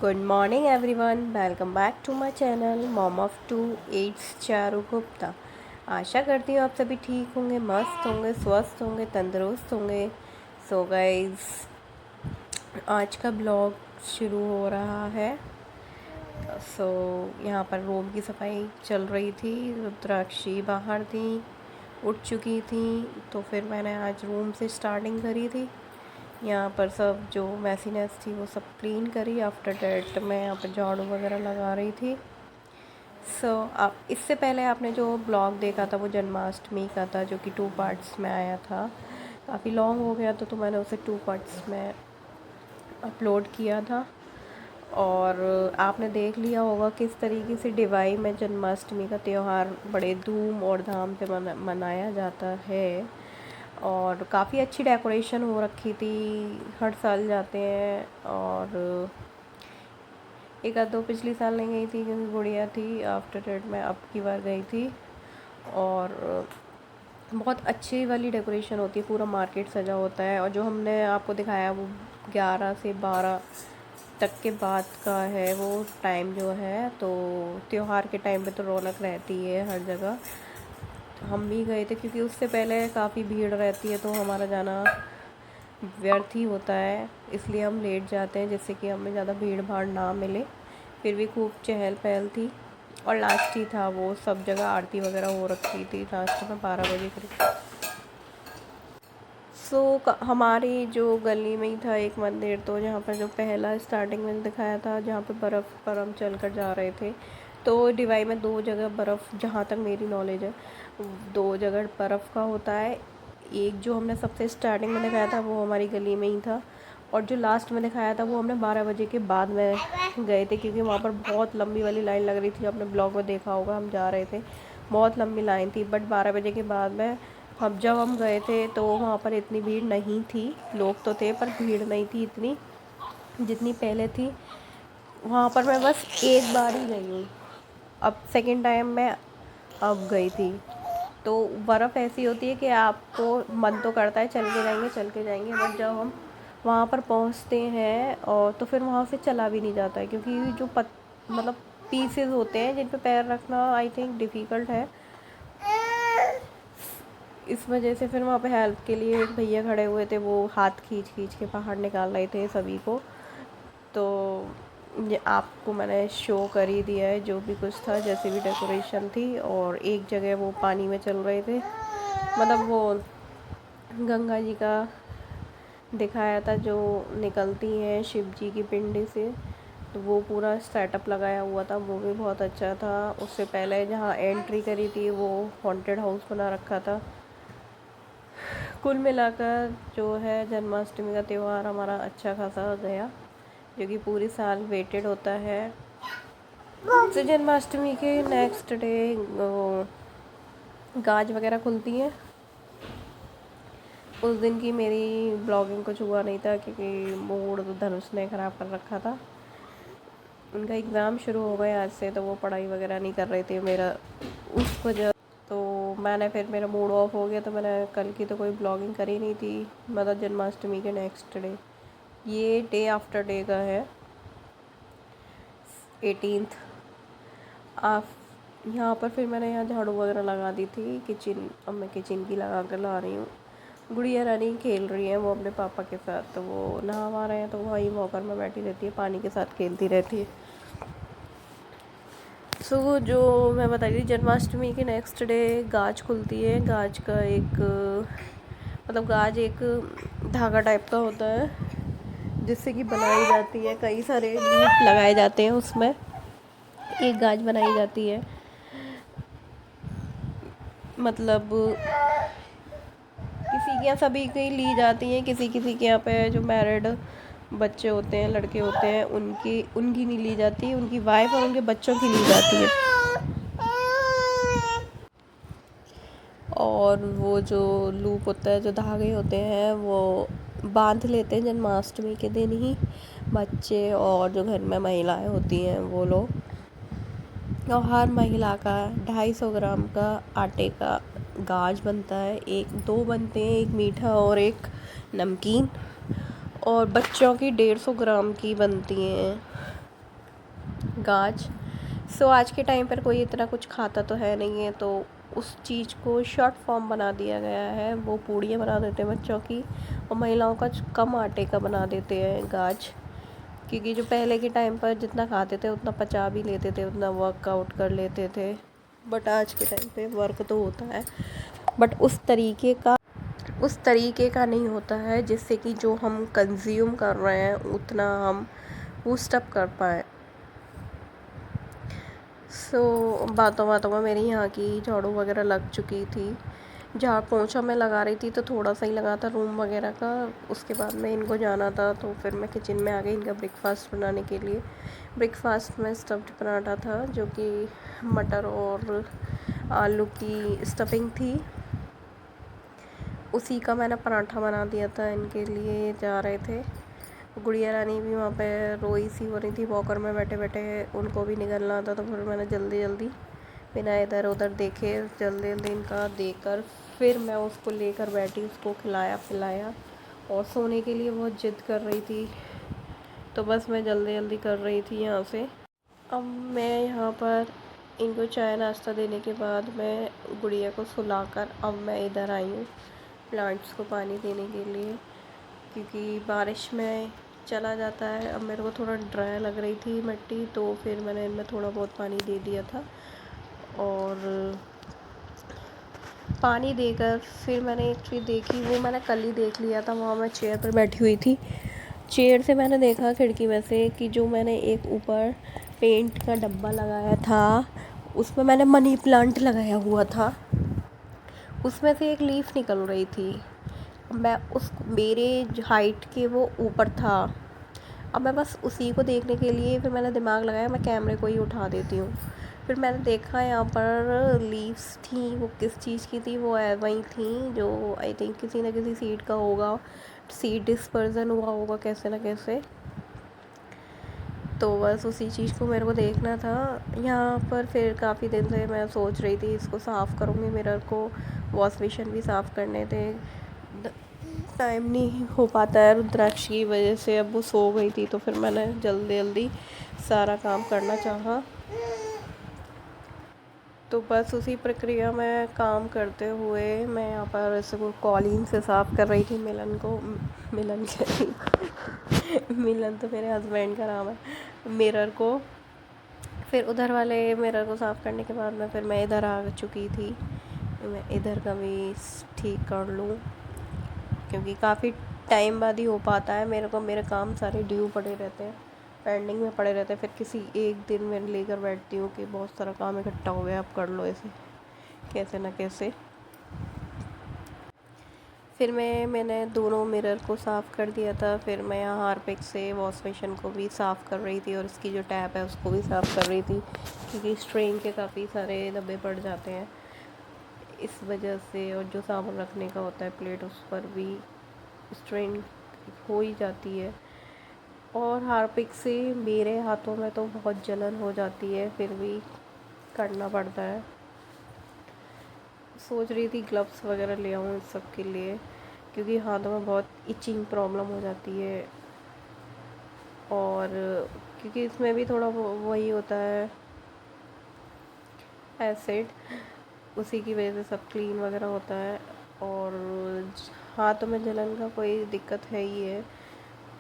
Good morning everyone, welcome back to my channel mom of two it's Charu Gupta. आशा करती हूँ आप सभी ठीक होंगे, मस्त होंगे, स्वस्थ होंगे, तंदुरुस्त होंगे। सो गाइस, आज का ब्लॉग शुरू हो रहा है। सो यहाँ पर रूम की सफाई चल रही थी। रुद्राक्षी बाहर थी, उठ चुकी थी, तो फिर मैंने आज रूम से स्टार्टिंग करी थी। यहाँ पर सब जो मैसीनेस थी वो सब क्लीन करी। आफ्टर डेट मैं यहाँ पर झाड़ू वगैरह लगा रही थी। आप इससे पहले आपने जो ब्लॉग देखा था वो जन्माष्टमी का था, जो कि 2 पार्ट्स में आया था। काफ़ी लॉन्ग हो गया तो मैंने उसे 2 पार्ट्स में अपलोड किया था। और आपने देख लिया होगा किस तरीके से डिवाई में जन्माष्टमी का त्यौहार बड़े धूम और धाम से मनाया जाता है। और काफ़ी अच्छी डेकोरेशन हो रखी थी। हर साल जाते हैं, और एक आध दो पिछली साल नहीं गई थी क्योंकि गुड़िया थी। आफ्टर डेट मैं अब की बार गई थी, और बहुत अच्छी वाली डेकोरेशन होती है। पूरा मार्केट सजा होता है, और जो हमने आपको दिखाया वो 11 से 12 तक के बाद का है वो टाइम जो है। तो त्यौहार के टाइम पे तो रौनक रहती है हर जगह। हम भी गए थे क्योंकि उससे पहले काफ़ी भीड़ रहती है, तो हमारा जाना व्यर्थ ही होता है। इसलिए हम लेट जाते हैं, जिससे कि हमें ज़्यादा भीड़ भाड़ ना मिले। फिर भी खूब चहल पहल थी, और लास्ट ही था वो, सब जगह आरती वगैरह हो रखी थी लास्ट में 12 बजे करीब। हमारी जो गली में ही था एक मंदिर, तो जहाँ पर जो पहला स्टार्टिंग में दिखाया था, जहाँ पे बर्फ़ पर हम चल कर जा रहे थे। तो डिवाई में 2 जगह बर्फ़, जहाँ तक मेरी नॉलेज है 2 जगह बर्फ़ का होता है। एक जो हमने सबसे स्टार्टिंग में दिखाया था वो हमारी गली में ही था, और जो लास्ट में दिखाया था वो हमने 12 बजे के बाद में गए थे, क्योंकि वहाँ पर बहुत लंबी वाली लाइन लग रही थी। आपने ब्लॉग में देखा होगा, हम जा रहे थे, बहुत लंबी लाइन थी। बट 12 बजे के बाद में जब हम गए थे तो वहाँ पर इतनी भीड़ नहीं थी। लोग तो थे पर भीड़ नहीं थी इतनी जितनी पहले थी। वहाँ पर मैं बस एक बार ही गई हूँ, अब सेकंड टाइम मैं अब गई थी। तो बर्फ़ ऐसी होती है कि आपको मन तो करता है चल के जाएंगे चल के जाएंगे, बट जब हम वहाँ पर पहुँचते हैं और तो फिर वहाँ से चला भी नहीं जाता है, क्योंकि जो मतलब पीसेस होते हैं जिन पे पैर रखना आई थिंक डिफ़िकल्ट है। इस वजह से फिर वहाँ पे हेल्प के लिए एक भैया खड़े हुए थे, वो हाथ खींच खींच के बाहर निकाल रहे थे सभी को। तो ये आपको मैंने शो कर ही दिया है जो भी कुछ था, जैसे भी डेकोरेशन थी। और एक जगह वो पानी में चल रहे थे, मतलब वो गंगा जी का दिखाया था जो निकलती हैं शिव जी की पिंडी से। तो वो पूरा सेटअप लगाया हुआ था, वो भी बहुत अच्छा था। उससे पहले जहाँ एंट्री करी थी वो हॉन्टेड हाउस बना रखा था। कुल मिलाकर जो है जन्माष्टमी का त्यौहार हमारा अच्छा खासा गया, जो कि पूरी साल वेटेड होता है। तो जन्माष्टमी के नेक्स्ट डे गाज वगैरह खुलती हैं। उस दिन की मेरी ब्लॉगिंग कुछ हुआ नहीं था, क्योंकि मूड तो धनुष ने ख़राब कर रखा था। उनका एग्ज़ाम शुरू हो गए आज से, तो वो पढ़ाई वगैरह नहीं कर रहे थे मेरा उस वजह। तो मैंने फिर मेरा मूड ऑफ हो गया, तो मैंने कल की तो कोई ब्लॉगिंग करी नहीं थी, मतलब जन्माष्टमी के नेक्स्ट डे। ये डे आफ्टर डे का है, 18th। आप यहाँ पर फिर मैंने यहाँ झाड़ू वगैरह लगा दी थी किचन। अब मैं किचन की लगा कर ला रही हूँ। गुड़िया रानी खेल रही है वो अपने पापा के साथ, तो वो नहा रहे हैं, तो वहीं वॉकर में बैठी रहती है, पानी के साथ खेलती रहती है। जो मैं बता रही थी, जन्माष्टमी के नेक्स्ट डे गाज खुलती है। गाज का एक मतलब गाज एक धागा टाइप का होता है, जिससे कि बनाई जाती है। कई सारे लूप लगाए जाते हैं उसमें, एक गाज बनाई जाती है। मतलब किसी के यहाँ सभी की ली जाती हैं, किसी किसी के यहाँ पे जो मैरिड बच्चे होते हैं, लड़के होते हैं, उनकी नहीं ली जाती, उनकी वाइफ और उनके बच्चों की ली जाती है। और वो जो लूप होता है, जो धागे होते हैं, वो बांध लेते हैं जन्माष्टमी के दिन ही बच्चे, और जो घर में महिलाएं होती हैं वो लोग। और हर महिला का 250 ग्राम का आटे का गाज बनता है। दो बनते हैं, एक मीठा और एक नमकीन। और बच्चों की 150 ग्राम की बनती हैं। गाज। सो आज के टाइम पर कोई इतना कुछ खाता तो है नहीं है, तो उस चीज़ को शॉर्ट फॉर्म बना दिया गया है। वो पूड़ियाँ बना देते हैं बच्चों की, और महिलाओं का कम आटे का बना देते हैं गाज। क्योंकि जो पहले के टाइम पर जितना खाते थे उतना पचा भी लेते थे, उतना वर्कआउट कर लेते थे। बट आज के टाइम पे वर्क तो होता है, बट उस तरीके का नहीं होता है जिससे कि जो हम कंज्यूम कर रहे हैं उतना हम बूस्ट अप कर पाएँ। बातों बातों में मेरी यहाँ की झाड़ू वगैरह लग चुकी थी। झाड़ पोंछा मैं लगा रही थी तो थोड़ा सा ही लगा था रूम वगैरह का। उसके बाद में इनको जाना था, तो फिर मैं किचन में आ गई इनका ब्रेकफास्ट बनाने के लिए। ब्रेकफास्ट में स्टफ्ड पराठा था, जो कि मटर और आलू की स्टफिंग थी। उसी का मैंने पराठा बना दिया था इनके लिए। जा रहे थे, गुड़िया रानी भी वहाँ पे रोई सी हो रही थी वॉकर में बैठे बैठे, उनको भी निकलना था। तो फिर मैंने जल्दी जल्दी बिना इधर उधर देखे जल्दी जल्दी इनका देकर फिर मैं उसको लेकर बैठी, उसको खिलाया पिलाया। और सोने के लिए बहुत ज़िद कर रही थी, तो बस मैं जल्दी जल्दी कर रही थी यहाँ से। अब मैं यहाँ पर इनको चाय नाश्ता देने के बाद मैं गुड़िया को सुलाकर अब मैं इधर आई हूँ प्लांट्स को पानी देने के लिए, क्योंकि बारिश में चला जाता है। अब मेरे को थोड़ा ड्राई लग रही थी मिट्टी, तो फिर मैंने इनमें थोड़ा बहुत पानी दे दिया था। और पानी देकर फिर मैंने एक चीज़ देखी, वो मैंने कल ही देख लिया था। वहाँ मैं चेयर पर बैठी हुई थी, चेयर से मैंने देखा खिड़की में से कि जो मैंने एक ऊपर पेंट का डब्बा लगाया था उसमें मैंने मनी प्लांट लगाया हुआ था, उसमें से एक लीफ निकल रही थी। मैं उस मेरे हाइट के वो ऊपर था। अब मैं बस उसी को देखने के लिए फिर मैंने दिमाग लगाया मैं कैमरे को ही उठा देती हूँ। फिर मैंने देखा यहाँ पर लीव्स थी, वो किस चीज़ की थी, वो वही थी जो आई थिंक किसी न किसी सीड का होगा, सीड डिस्पर्जन हुआ होगा कैसे न कैसे। तो बस उसी चीज़ को मेरे को देखना था यहाँ पर। फिर काफ़ी दिन से मैं सोच रही थी इसको साफ़ करूँगी, मिरर को वॉश बेसिन भी साफ़ करने थे, टाइम नहीं हो पाता है रुद्राक्ष की वजह से। अब वो सो गई थी तो फिर मैंने जल्दी जल्दी सारा काम करना चाहा। तो बस उसी प्रक्रिया में काम करते हुए मैं यहाँ पर इसको कॉलिन से साफ़ कर रही थी मिलन को। मिलन मिलन तो मेरे हस्बैंड का नाम है। मिरर को फिर उधर वाले मिरर को साफ़ करने के बाद में फिर मैं इधर आ चुकी थी, मैं इधर का भी ठीक कर लूँ, क्योंकि काफ़ी टाइम बाद ही हो पाता है मेरे को। मेरे काम सारे ड्यू पड़े रहते हैं, पेंडिंग में पड़े रहते हैं। फिर किसी एक दिन में लेकर बैठती हूँ कि बहुत सारा काम इकट्ठा हो गया, अब कर लो इसे कैसे ना कैसे। फिर मैंने दोनों मिरर को साफ़ कर दिया था। फिर मैं यहाँ हार्पिक से वॉश बेसिन को भी साफ़ कर रही थी और इसकी जो टैप है उसको भी साफ़ कर रही थी, क्योंकि स्ट्रेन के काफ़ी सारे धब्बे पड़ जाते हैं इस वजह से। और जो साबुन रखने का होता है प्लेट, उस पर भी स्ट्रेन हो ही जाती है। और हार्पिक से मेरे हाथों में तो बहुत जलन हो जाती है, फिर भी करना पड़ता है। सोच रही थी ग्लव्स वगैरह ले आऊँ इस सब के लिए, क्योंकि हाथों में बहुत इचिंग प्रॉब्लम हो जाती है। और क्योंकि इसमें भी थोड़ा वही होता है एसिड, उसी की वजह से सब क्लीन वगैरह होता है। और हाथों में जलन का कोई दिक्कत है ही है।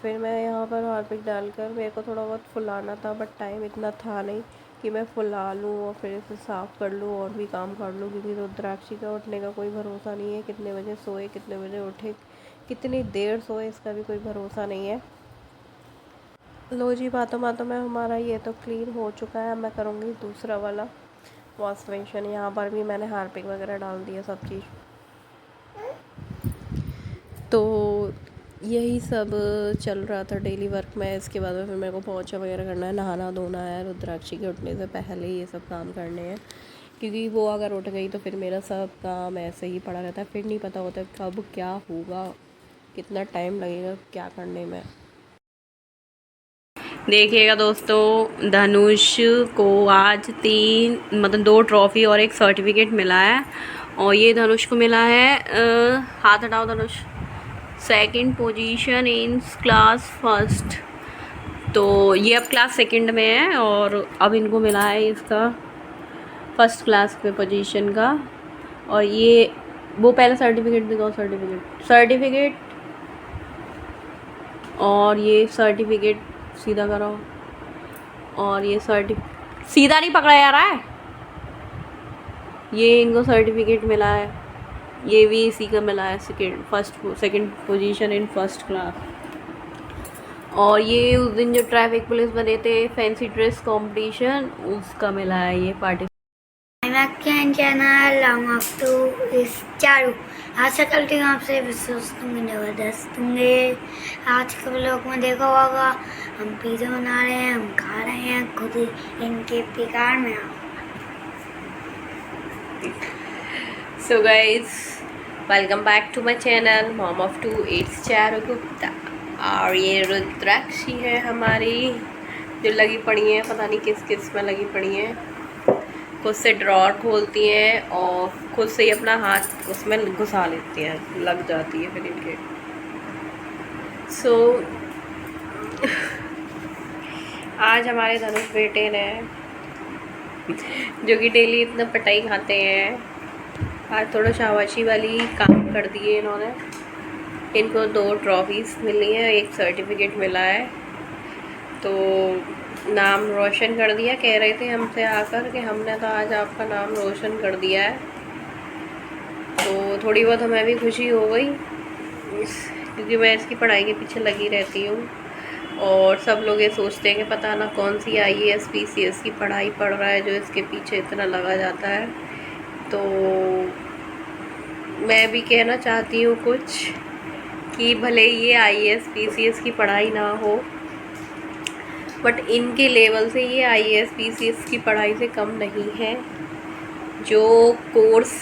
फिर मैं यहाँ पर हार्पिक डालकर मेरे को थोड़ा बहुत फुलाना था, बट टाइम इतना था नहीं कि मैं फुला लूँ और फिर इसे साफ़ कर लूँ और भी काम कर लूँ, क्योंकि रुद्राक्षी का उठने का कोई भरोसा नहीं है। कितने बजे सोए, कितने बजे उठे, कितनी देर सोए, इसका भी कोई भरोसा नहीं है। लो जी, बातों बातों में हमारा ये तो क्लीन हो चुका है। मैं करूँगी दूसरा वाला वॉश बेसिन। यहाँ पर भी मैंने हार्पिक वगैरह डाल दिया सब चीज़। तो यही सब चल रहा था डेली वर्क में। इसके बाद में फिर मेरे को पोंछा वगैरह करना है, नहाना धोना है, रुद्राक्षी के उठने से पहले ये सब काम करने हैं, क्योंकि वो अगर उठ गई तो फिर मेरा सब काम ऐसे ही पड़ा रहता है। फिर नहीं पता होता कब क्या होगा, कितना टाइम लगेगा क्या करने में। देखिएगा दोस्तों, धनुष को आज 2 ट्रॉफ़ी और एक सर्टिफिकेट मिला है। और ये धनुष को मिला है, हाथ हटाओ धनुष, 2nd position in class first तो ये अब क्लास सेकंड में है और अब इनको मिला है इसका फर्स्ट क्लास पे पोजीशन का। और ये वो पहले सर्टिफिकेट दिखाओ, सर्टिफिकेट और ये सर्टिफिकेट सीधा करो। और ये सीधा नहीं पकड़ा जा रहा है। ये इनको सर्टिफिकेट मिला है, ये भी इसी का मिला है, second position in first class. और ये उस दिन जो ट्रैफिक पुलिस बने थे फैंसी ड्रेस कंपटीशन, उसका मिला है ये participant channel long of two इस चारू। आशा करती हूँ आपसे विश्वास दूंगे, ज़बरदस्त दूंगे। आज के ब्लॉग में देखा होगा हम पिज़्ज़ा बना रहे हैं, हम खा रहे हैं खुद ही इनके पिकार में। So guys, welcome back to my channel mom of two, it's Charu Gupta. और ये रुद्राक्षी है हमारी, जो लगी पड़ी हैं, पता नहीं किस किस में लगी पड़ी हैं। खुद से ड्रॉर खोलती हैं और खुद से ही अपना हाथ उसमें घुसा लेती हैं, लग जाती है फिर इनके। आज हमारे धनुष बेटे ने, जो कि डेली इतना पटाई खाते हैं, आज थोड़ा शाबाशी वाली काम कर दिए इन्होंने। इनको 2 ट्रॉफीज़ मिली हैं, एक सर्टिफिकेट मिला है। तो नाम रोशन कर दिया, कह रहे थे हमसे आकर कि हमने तो आज आपका नाम रोशन कर दिया है। तो थोड़ी बहुत हमें भी खुशी हो गई, क्योंकि मैं इसकी पढ़ाई के पीछे लगी रहती हूँ। और सब लोग ये सोचते हैं कि पता ना कौन सी IAS PCS की पढ़ाई पढ़ रहा है जो इसके पीछे इतना लगा जाता है। तो मैं भी कहना चाहती हूँ कुछ, कि भले ये IAS PCS की पढ़ाई ना हो, बट इनके लेवल से ये IAS PCS की पढ़ाई से कम नहीं है। जो कोर्स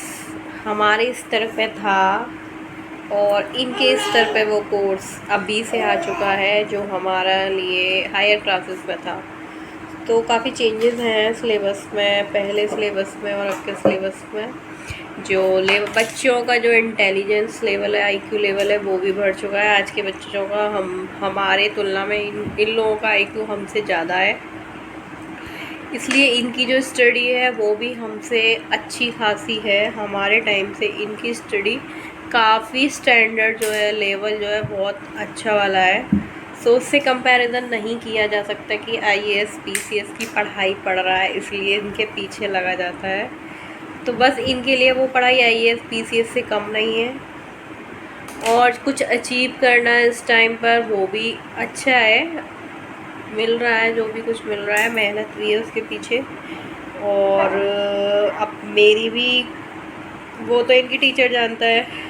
हमारे स्तर पे था और इनके स्तर पे वो कोर्स अभी से आ चुका है, जो हमारा लिए हायर क्लासेस में था। तो काफ़ी चेंजेस हैं सिलेबस में, पहले सिलेबस में और अब के सिलेबस में। जो बच्चों का जो इंटेलिजेंस लेवल है, IQ लेवल है, वो भी बढ़ चुका है। आज के बच्चों का हमारे तुलना में इन लोगों का IQ हमसे ज़्यादा है, इसलिए इनकी जो स्टडी है वो भी हमसे अच्छी खासी है। हमारे टाइम से इनकी स्टडी काफ़ी स्टैंडर्ड जो है, लेवल जो है बहुत अच्छा वाला है। सो उससे कंपैरिजन नहीं किया जा सकता कि IAS PCS की पढ़ाई पढ़ रहा है इसलिए इनके पीछे लगा जाता है। तो बस इनके लिए वो पढ़ाई IAS PCS से कम नहीं है। और कुछ अचीव करना इस टाइम पर वो भी अच्छा है, मिल रहा है, जो भी कुछ मिल रहा है, मेहनत भी है उसके पीछे। और अब मेरी भी, वो तो इनकी टीचर जानता है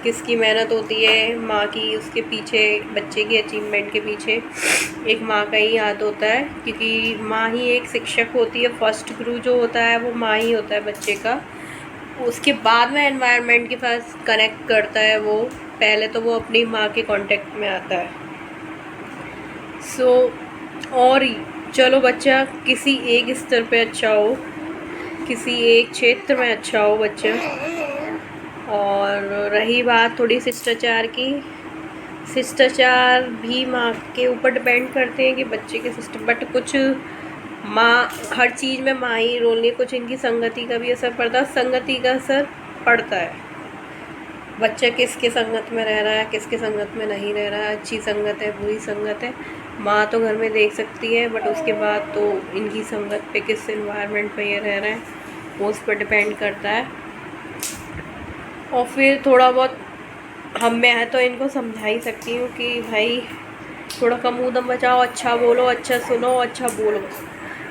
किसकी मेहनत होती है माँ की, उसके पीछे, बच्चे की अचीवमेंट के पीछे एक माँ का ही हाथ होता है, क्योंकि माँ ही एक शिक्षक होती है। फर्स्ट गुरु जो होता है वो माँ ही होता है बच्चे का। उसके बाद में एनवायरनमेंट के पास कनेक्ट करता है वो, पहले तो वो अपनी माँ के कांटेक्ट में आता है। और चलो बच्चा किसी एक स्तर पे अच्छा हो, किसी एक क्षेत्र में अच्छा हो बच्चा। और रही बात थोड़ी शिष्टाचार की, शिष्टाचार भी माँ के ऊपर डिपेंड करते हैं कि बच्चे के सिस्टम, बट कुछ माँ, हर चीज़ में माँ ही रोल नहीं, कुछ इनकी संगति का भी असर पड़ता है। संगति का असर पड़ता है, बच्चा किसके संगत में रह रहा है, किसके संगत में नहीं रह रहा है, अच्छी संगत है, बुरी संगत है। माँ तो घर में देख सकती है, बट उसके बाद तो इनकी संगत पे, किस एनवायरनमेंट पे ये रह रहे हैं, वो उस पर डिपेंड करता है। और फिर थोड़ा बहुत मैं तो इनको समझा ही सकती हूँ कि भाई थोड़ा कम ऊधम बचाओ, अच्छा बोलो, अच्छा सुनो, अच्छा बोलो।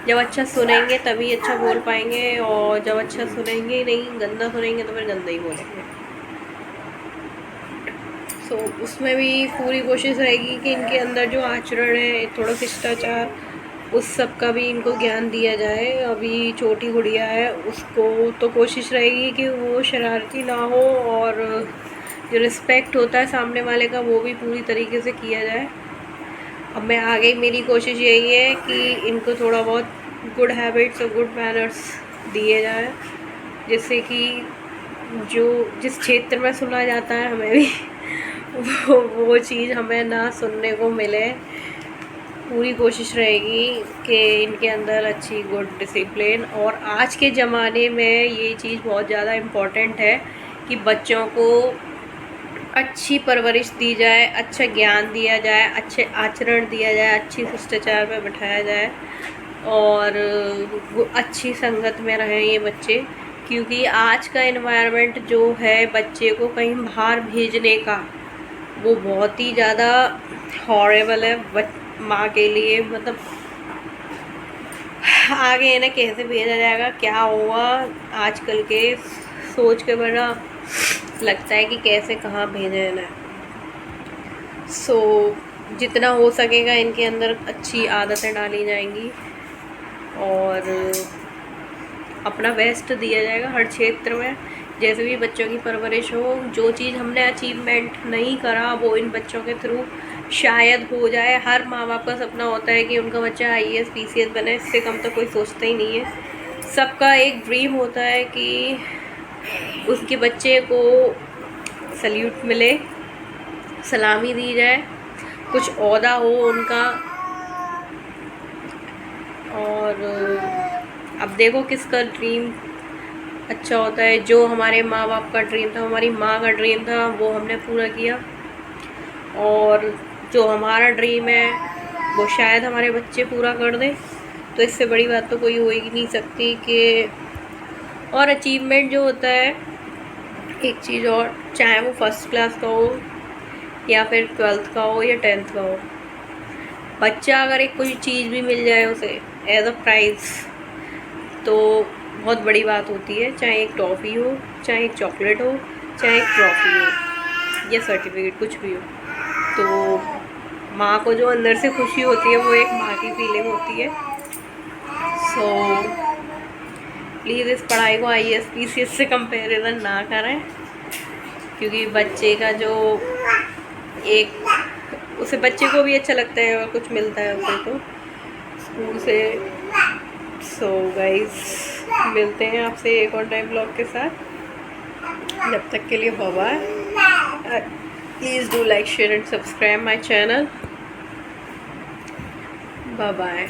जब अच्छा सुनेंगे तभी अच्छा बोल पाएंगे, और जब अच्छा सुनेंगे ही नहीं, गंदा सुनेंगे तो फिर गंदा ही बोलेंगे। सो उसमें भी पूरी कोशिश रहेगी कि इनके अंदर जो आचरण है, थोड़ा शिष्टाचार, उस सब का भी इनको ज्ञान दिया जाए। अभी छोटी गुड़िया है, उसको तो कोशिश रहेगी कि वो शरारती ना हो, और जो रिस्पेक्ट होता है सामने वाले का वो भी पूरी तरीके से किया जाए। अब मैं आगे मेरी कोशिश यही है कि इनको थोड़ा बहुत गुड हैबिट्स और गुड मैनर्स दिए जाए, जिससे कि जो जिस क्षेत्र में सुना जाता है हमें भी वो चीज़ हमें ना सुनने को मिले। पूरी कोशिश रहेगी कि इनके अंदर अच्छी गुड डिसिप्लिन, और आज के ज़माने में ये चीज़ बहुत ज़्यादा इम्पॉर्टेंट है कि बच्चों को अच्छी परवरिश दी जाए, अच्छा ज्ञान दिया जाए, अच्छे आचरण दिया जाए, अच्छी शिष्टाचार में बिठाया जाए, और वो अच्छी संगत में रहें ये बच्चे। क्योंकि आज का एनवायरनमेंट जो है बच्चे को कहीं बाहर भेजने का, वो बहुत ही ज़्यादा हॉरेबल है माँ के लिए। मतलब आगे इन्हें कैसे भेजा जाएगा, क्या होगा, आजकल के सोच के बना लगता है कि कैसे कहाँ भेजें इन्हें। सो जितना हो सकेगा इनके अंदर अच्छी आदतें डाली जाएंगी और अपना बेस्ट दिया जाएगा हर क्षेत्र में। जैसे भी बच्चों की परवरिश हो, जो चीज़ हमने अचीवमेंट नहीं करा वो इन बच्चों के थ्रू शायद हो जाए। हर माँ बाप का सपना होता है कि उनका बच्चा IAS PCS बने, इससे कम तो कोई सोचता ही नहीं है। सबका एक ड्रीम होता है कि उसके बच्चे को सल्यूट मिले, सलामी दी जाए, कुछ ओहदा हो उनका। और अब देखो किसका ड्रीम अच्छा होता है। जो हमारे माँ बाप का ड्रीम था, हमारी माँ का ड्रीम था, वो हमने पूरा किया, और जो हमारा ड्रीम है वो शायद हमारे बच्चे पूरा कर दें। तो इससे बड़ी बात तो कोई हो ही नहीं सकती कि और अचीवमेंट जो होता है, एक चीज़ और, चाहे वो फर्स्ट क्लास का हो या फिर 12th का हो या 10th का हो, बच्चा अगर एक कोई चीज़ भी मिल जाए उसे एज अ प्राइज़, तो बहुत बड़ी बात होती है। चाहे एक टॉफ़ी हो, चाहे एक चॉकलेट हो, चाहे एक ट्रॉफ़ी हो या सर्टिफिकेट, कुछ भी हो, तो माँ को जो अंदर से खुशी होती है वो एक माँ की फीलिंग होती है। सो प्लीज़ इस पढ़ाई को IAS PCS से कंपैरिजन ना करें, क्योंकि बच्चे का जो एक, उसे बच्चे को भी अच्छा लगता है और कुछ मिलता है उसे तो स्कूल से। सो गाइस, मिलते हैं आपसे एक और नए ब्लॉग के साथ। जब तक के लिए bye bye. Please do like, share and subscribe my channel. Bye bye.